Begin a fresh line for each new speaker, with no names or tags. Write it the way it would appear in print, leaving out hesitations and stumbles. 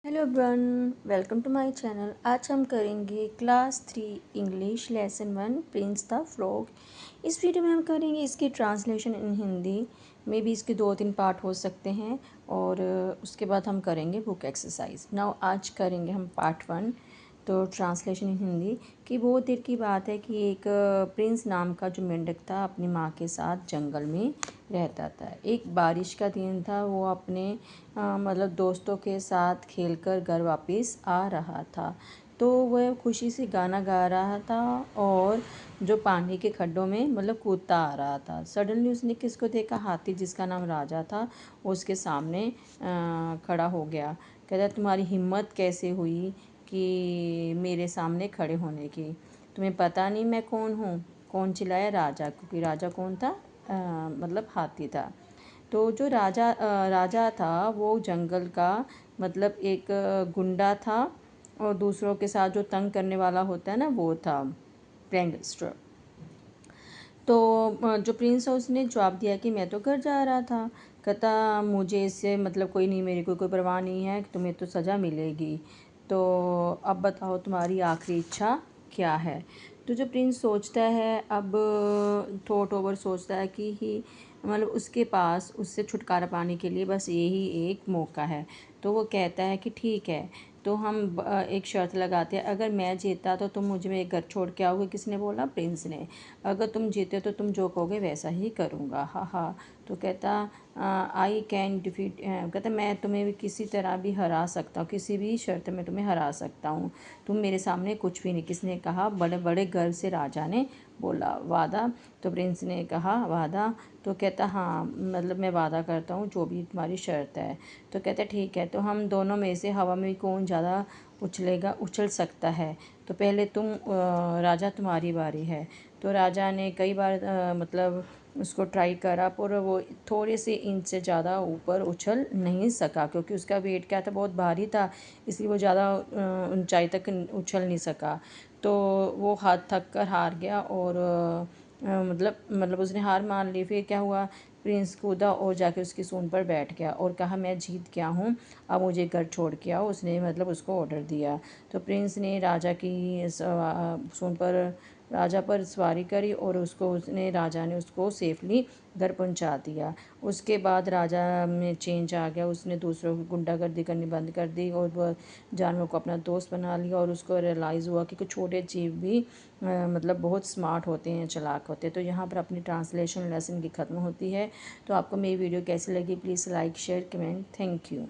Hello everyone, welcome to my channel. आज हम करेंगे class 3 English lesson 1 prince the frog. इस वीडियो में हम करेंगे इसकी translation in Hindi. May be इसके 2-3 पार्ट हो सकते हैं और उसके बाद हम करेंगे बुक एक्सरसाइज। नाउ आज करेंगे हम पार्ट 1। तो ट्रांसलेशन इन हिंदी कि बहुत देर की बात है कि एक प्रिंस नाम का जो मेंढक था अपनी माँ के साथ जंगल में रहता था। एक बारिश का दिन था, वो अपने मतलब दोस्तों के साथ खेलकर घर वापस आ रहा था। तो वह खुशी से गाना गा रहा था और जो पानी के खड्डों में मतलब कूदता आ रहा था। सडनली उसने किसको देखा? हाथी, जिसका नाम राजा था, उसके सामने खड़ा हो गया। कहता, तुम्हारी हिम्मत कैसे हुई कि मेरे सामने खड़े होने की? तुम्हें पता नहीं मैं कौन हूँ? कौन चिल्लाया? राजा। क्योंकि राजा कौन था? मतलब हाथी था। तो जो राजा था वो जंगल का मतलब एक गुंडा था और दूसरों के साथ जो तंग करने वाला होता है ना, वो था गैंगस्टर। तो जो प्रिंस है उसने जवाब दिया कि मैं तो घर जा रहा था। कहता, मुझे इससे मतलब कोई नहीं, मेरी कोई परवाह नहीं है, तुम्हें तो सज़ा मिलेगी। तो अब बताओ तुम्हारी आखिरी इच्छा क्या है? तो जो प्रिंस सोचता है, अब थॉट ओवर सोचता है कि ही मतलब उसके पास उससे छुटकारा पाने के लिए बस यही एक मौका है। तो वो कहता है कि ठीक है, तो हम एक शर्त लगाते हैं, अगर मैं जीता तो तुम मुझे मेरे घर छोड़ के आओगे। किसने बोला? प्रिंस ने। अगर तुम जीते तो तुम जो कहोगे वैसा ही करूँगा। हा हा। तो कहता, आई कैन डिफीट, कहता मैं तुम्हें भी किसी तरह भी हरा सकता हूँ, किसी भी शर्त में तुम्हें हरा सकता हूँ, तुम मेरे सामने कुछ भी नहीं। किसने कहा? बड़े बड़े गर्व से राजा ने बोला। वादा? तो प्रिंस ने कहा वादा। तो कहता, हाँ मतलब मैं वादा करता हूँ, जो भी तुम्हारी शर्त है। तो कहता ठीक है, तो हम दोनों में से हवा में कौन ज़्यादा उछल सकता है? तो पहले तुम राजा, तुम्हारी बारी है। तो राजा ने कई बार मतलब उसको ट्राई करा, पर वो थोड़े से इंच से ज़्यादा ऊपर उछल नहीं सका, क्योंकि उसका वेट क्या था? बहुत भारी था, इसलिए वो ज़्यादा ऊंचाई तक उछल नहीं सका। तो वो हाथ थक कर हार गया और मतलब उसने हार मान ली। फिर क्या हुआ? प्रिंस कूदा और जाके उसकी सूंड पर बैठ गया और कहा, मैं जीत गया हूँ, अब मुझे घर छोड़ के आओ। उसने मतलब उसको ऑर्डर दिया। तो प्रिंस ने सूंड पर राजा पर सवारी करी और राजा ने उसको सेफली घर पहुंचा दिया। उसके बाद राजा में चेंज आ गया, उसने दूसरों की गुंडागर्दी करनी बंद कर दी और वह जानवरों को अपना दोस्त बना लिया। और उसको रियलाइज़ हुआ कि कुछ छोटे जीव भी मतलब बहुत स्मार्ट होते हैं, चालाक होते हैं। तो यहाँ पर अपनी ट्रांसलेशन लेसन की ख़त्म होती है। तो आपको मेरी वीडियो कैसी लगी? Please like, share, comment. Thank you.